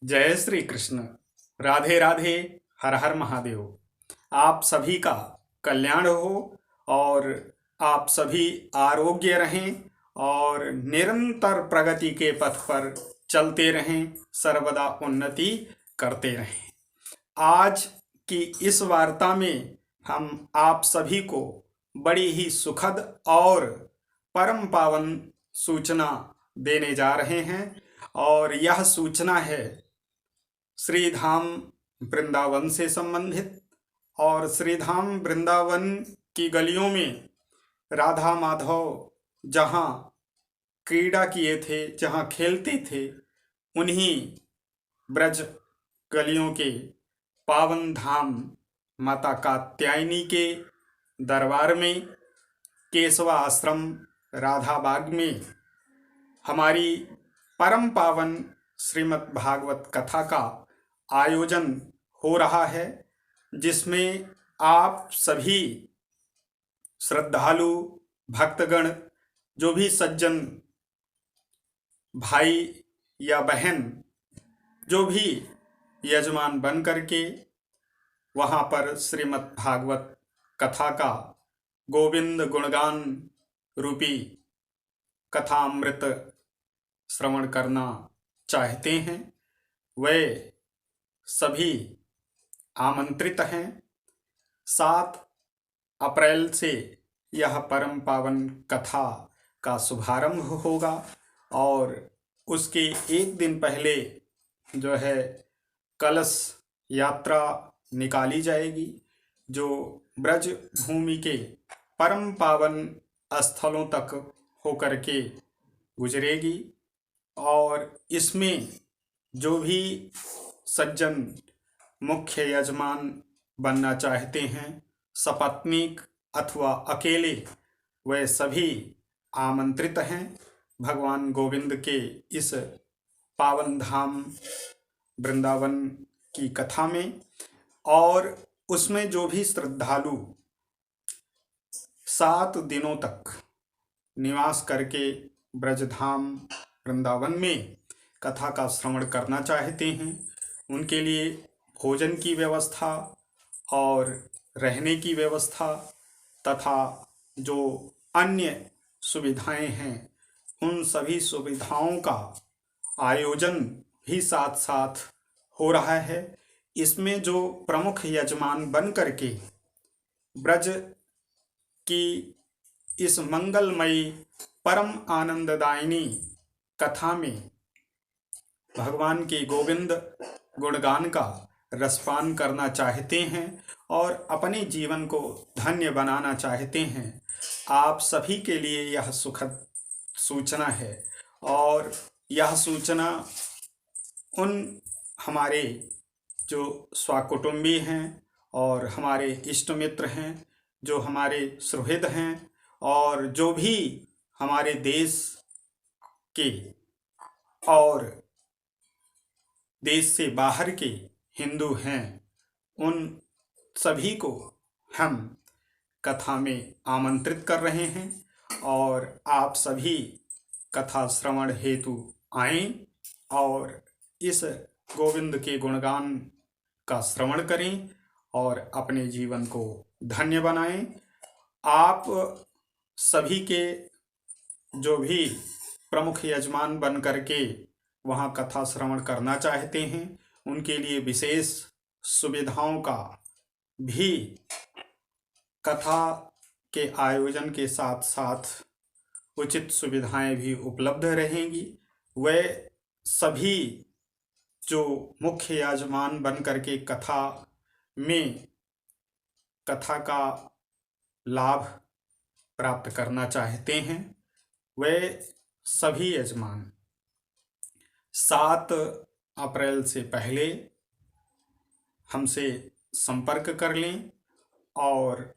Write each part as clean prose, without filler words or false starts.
जय श्री कृष्ण। राधे राधे। हर हर महादेव। आप सभी का कल्याण हो और आप सभी आरोग्य रहें और निरंतर प्रगति के पथ पर चलते रहें, सर्वदा उन्नति करते रहें। आज की इस वार्ता में हम आप सभी को बड़ी ही सुखद और परम पावन सूचना देने जा रहे हैं और यह सूचना है श्री धाम वृंदावन से संबंधित। और श्री धाम वृंदावन की गलियों में राधा माधव जहाँ क्रीड़ा किए थे, जहाँ खेलते थे, उन्हीं ब्रज गलियों के पावन धाम माता कात्यायनी के दरबार में केशवा आश्रम राधा बाग में हमारी परम पावन श्रीमद् भागवत कथा का आयोजन हो रहा है, जिसमें आप सभी श्रद्धालु भक्तगण, जो भी सज्जन भाई या बहन, जो भी यजमान बन करके वहाँ पर श्रीमद् भागवत कथा का गोविंद गुणगान रूपी कथामृत श्रवण करना चाहते हैं, वे सभी आमंत्रित हैं। 7 अप्रैल से यह परम पावन कथा का शुभारंभ होगा और उसके एक दिन पहले जो है कलश यात्रा निकाली जाएगी, जो ब्रज भूमि के परम पावन स्थलों तक होकर के गुजरेगी। और इसमें जो भी सज्जन मुख्य यजमान बनना चाहते हैं, सपत्नीक अथवा अकेले, वे सभी आमंत्रित हैं भगवान गोविंद के इस पावन धाम वृंदावन की कथा में। और उसमें जो भी श्रद्धालु 7 दिनों तक निवास करके ब्रजधाम वृंदावन में कथा का श्रवण करना चाहते हैं, उनके लिए भोजन की व्यवस्था और रहने की व्यवस्था तथा जो अन्य सुविधाएं हैं, उन सभी सुविधाओं का आयोजन भी साथ साथ हो रहा है। इसमें जो प्रमुख यजमान बन करके ब्रज की इस मंगलमयी परम आनंददायिनी कथा में भगवान के गोविंद गुणगान का रसपान करना चाहते हैं और अपने जीवन को धन्य बनाना चाहते हैं, आप सभी के लिए यह सुखद सूचना है। और यह सूचना उन हमारे जो स्वाकुटुंबी हैं और हमारे इष्ट मित्र हैं, जो हमारे सुहृद हैं और जो भी हमारे देश के और देश से बाहर के हिंदू हैं, उन सभी को हम कथा में आमंत्रित कर रहे हैं और आप सभी कथा श्रवण हेतु आएं और इस गोविंद के गुणगान का श्रवण करें और अपने जीवन को धन्य बनाएं। आप सभी के जो भी प्रमुख यजमान बन करके वहाँ कथा श्रवण करना चाहते हैं, उनके लिए विशेष सुविधाओं का भी कथा के आयोजन के साथ साथ उचित सुविधाएं भी उपलब्ध रहेंगी। वे सभी जो मुख्य यजमान बन करके कथा का लाभ प्राप्त करना चाहते हैं, वे सभी यजमान 7 अप्रैल से पहले हमसे संपर्क कर लें और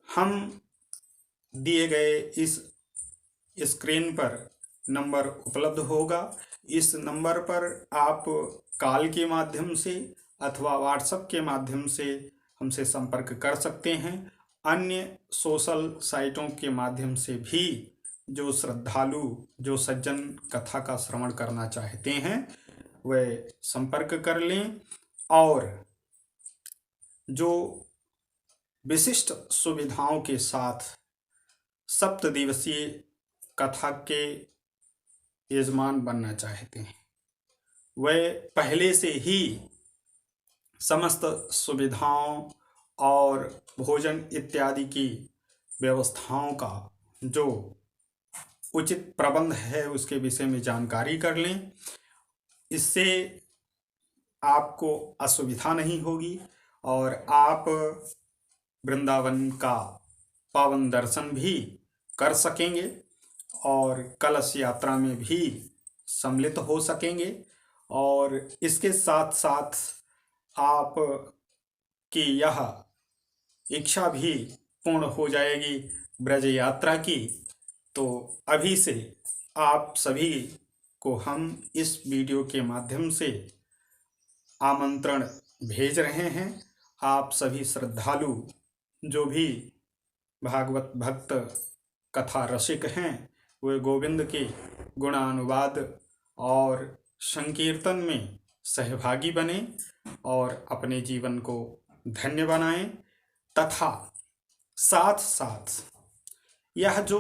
हम दिए गए इस स्क्रीन पर नंबर उपलब्ध होगा। इस नंबर पर आप कॉल के माध्यम से अथवा व्हाट्सएप के माध्यम से हमसे संपर्क कर सकते हैं। अन्य सोशल साइटों के माध्यम से भी जो श्रद्धालु, जो सज्जन कथा का श्रवण करना चाहते हैं, वह संपर्क कर लें। और जो विशिष्ट सुविधाओं के साथ 7 दिवसीय कथा के यजमान बनना चाहते हैं, वह पहले से ही समस्त सुविधाओं और भोजन इत्यादि की व्यवस्थाओं का जो उचित प्रबंध है उसके विषय में जानकारी कर लें। इससे आपको असुविधा नहीं होगी और आप वृंदावन का पावन दर्शन भी कर सकेंगे और कलश यात्रा में भी सम्मिलित हो सकेंगे। और इसके साथ साथ आप की यह इच्छा भी पूर्ण हो जाएगी ब्रज यात्रा की। तो अभी से आप सभी को हम इस वीडियो के माध्यम से आमंत्रण भेज रहे हैं। आप सभी श्रद्धालु जो भी भागवत भक्त कथा रसिक हैं, वे गोविंद के गुणानुवाद और संकीर्तन में सहभागी बने और अपने जीवन को धन्य बनाएं। तथा साथ साथ यह जो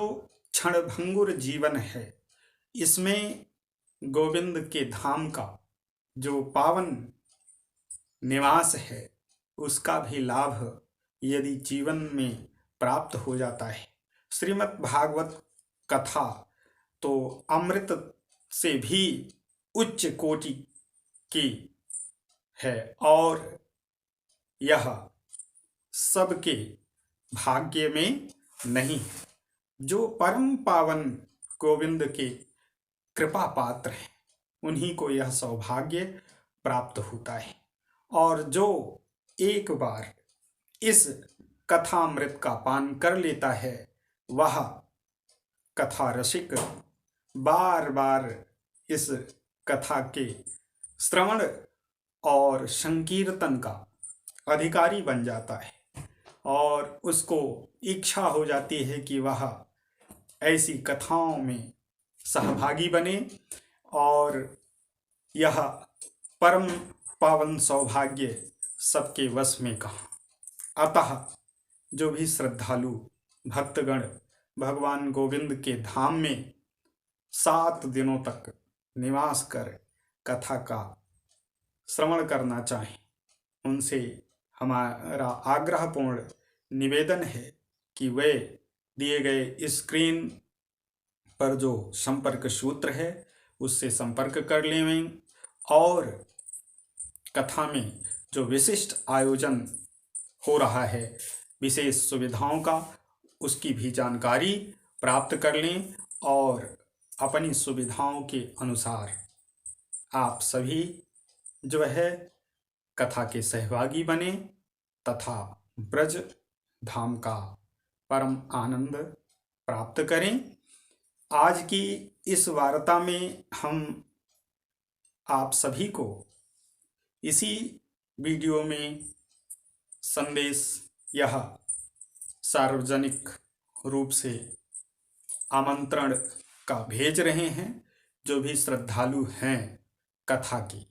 क्षणभंगुर जीवन है, इसमें गोविंद के धाम का जो पावन निवास है उसका भी लाभ यदि जीवन में प्राप्त हो जाता है। श्रीमद् भागवत कथा तो अमृत से भी उच्च कोटि की है और यह सबके भाग्य में नहीं है। जो परम पावन गोविंद के कृपा पात्र हैं, उन्हीं को यह सौभाग्य प्राप्त होता है। और जो एक बार इस कथामृत का पान कर लेता है, वह कथा रसिक बार बार इस कथा के श्रवण और संकीर्तन का अधिकारी बन जाता है और उसको इच्छा हो जाती है कि वह ऐसी कथाओं में सहभागी बने और यह परम पावन सौभाग्य सबके वश में कहाँ। अतः जो भी श्रद्धालु भक्तगण भगवान गोविंद के धाम में 7 दिनों तक निवास कर कथा का श्रवण करना चाहें, उनसे हमारा आग्रहपूर्ण निवेदन है कि वे दिए गए स्क्रीन पर जो संपर्क सूत्र है उससे संपर्क कर लें और कथा में जो विशिष्ट आयोजन हो रहा है, विशेष सुविधाओं का, उसकी भी जानकारी प्राप्त कर लें और अपनी सुविधाओं के अनुसार आप सभी जो है कथा के सहभागी बने तथा ब्रज धाम का परम आनंद प्राप्त करें। आज की इस वार्ता में हम आप सभी को इसी वीडियो में संदेश यह सार्वजनिक रूप से आमंत्रण का भेज रहे हैं। जो भी श्रद्धालु हैं कथा की,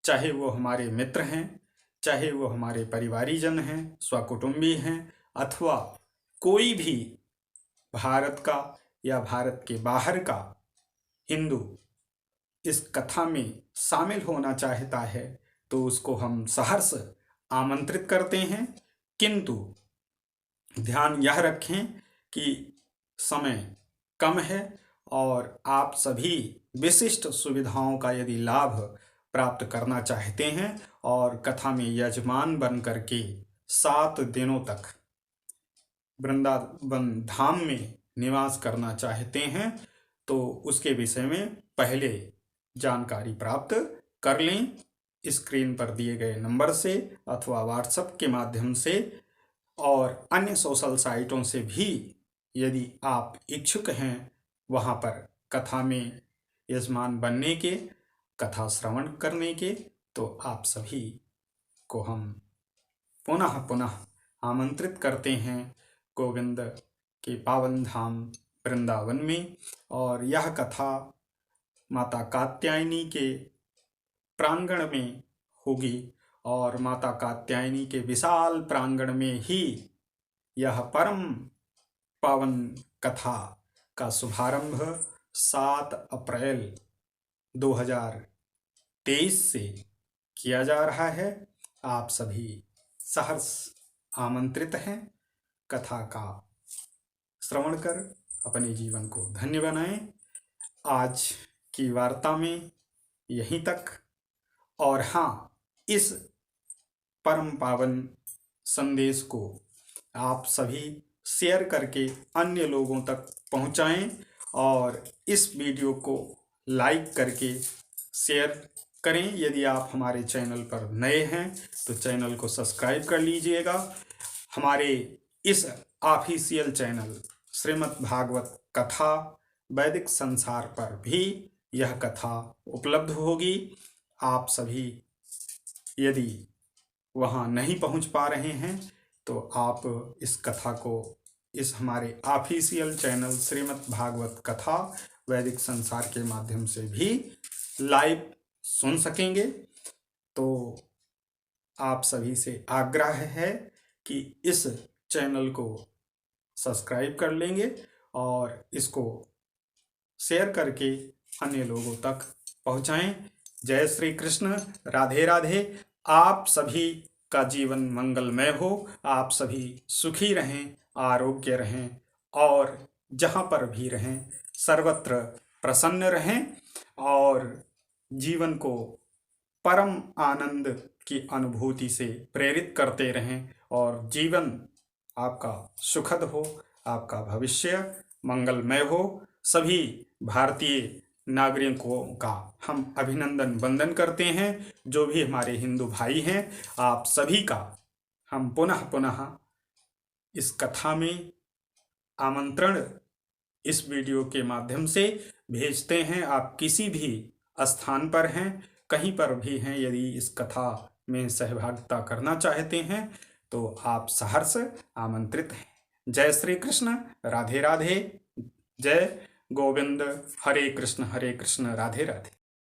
चाहे वो हमारे मित्र हैं, चाहे वो हमारे परिवारीजन हैं, स्वकुटुंबी हैं, अथवा कोई भी भारत का या भारत के बाहर का हिंदू इस कथा में शामिल होना चाहता है, तो उसको हम सहर्ष आमंत्रित करते हैं। किंतु ध्यान यह रखें कि समय कम है और आप सभी विशिष्ट सुविधाओं का यदि लाभ प्राप्त करना चाहते हैं और कथा में यजमान बन करके 7 दिनों तक वृंदावन धाम में निवास करना चाहते हैं, तो उसके विषय में पहले जानकारी प्राप्त कर लें स्क्रीन पर दिए गए नंबर से अथवा व्हाट्सएप के माध्यम से और अन्य सोशल साइटों से भी यदि आप इच्छुक हैं वहाँ पर कथा में यजमान बनने के, कथा श्रवण करने के, तो आप सभी को हम पुनः पुनः आमंत्रित करते हैं गोविंद के पावन धाम वृंदावन में। और यह कथा माता कात्यायनी के प्रांगण में होगी और माता कात्यायनी के विशाल प्रांगण में ही यह परम पावन कथा का शुभारंभ 7 अप्रैल 2023 से किया जा रहा है। आप सभी सहर्ष आमंत्रित हैं। कथा का श्रवण कर अपने जीवन को धन्य बनाएं। आज की वार्ता में यहीं तक। और हाँ, इस परम पावन संदेश को आप सभी शेयर करके अन्य लोगों तक पहुंचाएं और इस वीडियो को लाइक करके शेयर करें। यदि आप हमारे चैनल पर नए हैं तो चैनल को सब्सक्राइब कर लीजिएगा। हमारे इस ऑफिशियल चैनल श्रीमद् भागवत कथा वैदिक संसार पर भी यह कथा उपलब्ध होगी। आप सभी यदि वहाँ नहीं पहुँच पा रहे हैं तो आप इस कथा को इस हमारे ऑफिशियल चैनल श्रीमद् भागवत कथा वैदिक संसार के माध्यम से भी लाइव सुन सकेंगे। तो आप सभी से आग्रह है कि इस चैनल को सब्सक्राइब कर लेंगे और इसको शेयर करके अन्य लोगों तक पहुंचाएं। जय श्री कृष्ण, राधे राधे। आप सभी का जीवन मंगलमय हो, आप सभी सुखी रहें, आरोग्य रहें और जहाँ पर भी रहें सर्वत्र प्रसन्न रहें और जीवन को परम आनंद की अनुभूति से प्रेरित करते रहें और जीवन आपका सुखद हो, आपका भविष्य मंगलमय हो। सभी भारतीय नागरिकों का हम अभिनंदन वंदन करते हैं। जो भी हमारे हिंदू भाई हैं, आप सभी का हम पुनः पुनः इस कथा में आमंत्रण इस वीडियो के माध्यम से भेजते हैं। आप किसी भी स्थान पर हैं, कहीं पर भी हैं, यदि इस कथा में सहभागिता करना चाहते हैं तो आप सहर्ष आमंत्रित हैं। जय श्री कृष्ण, राधे राधे। जय गोविंद। हरे कृष्ण राधे राधे।